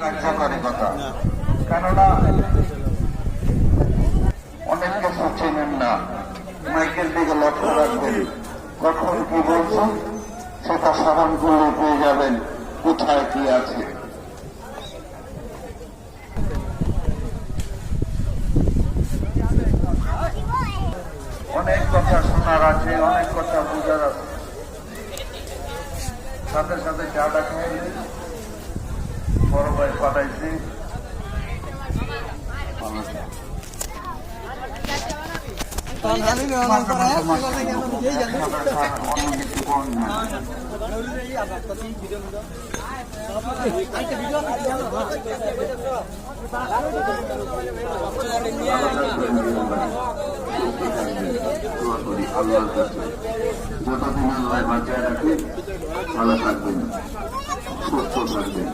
কার্যকারিকতা, কেননা অনেক কিছু চেনেন না, মাইকেল দিকে লক্ষ্য রাখবেন, কখন কি বলছেন সেটা স্মরণ করলে পেয়ে যাবেন কোথায় কি আছে। অনেক কথা শোনার আছে, অনেক কথা বোঝার আছে, সাথে সাথে চাটা খাইলে বড় ভাই পাঠাইছে আল্লাহর কাছে যতদিন আল্লাহ বাঁচায় রাখে ভালো থাকবেন, সুস্থ থাকবেন।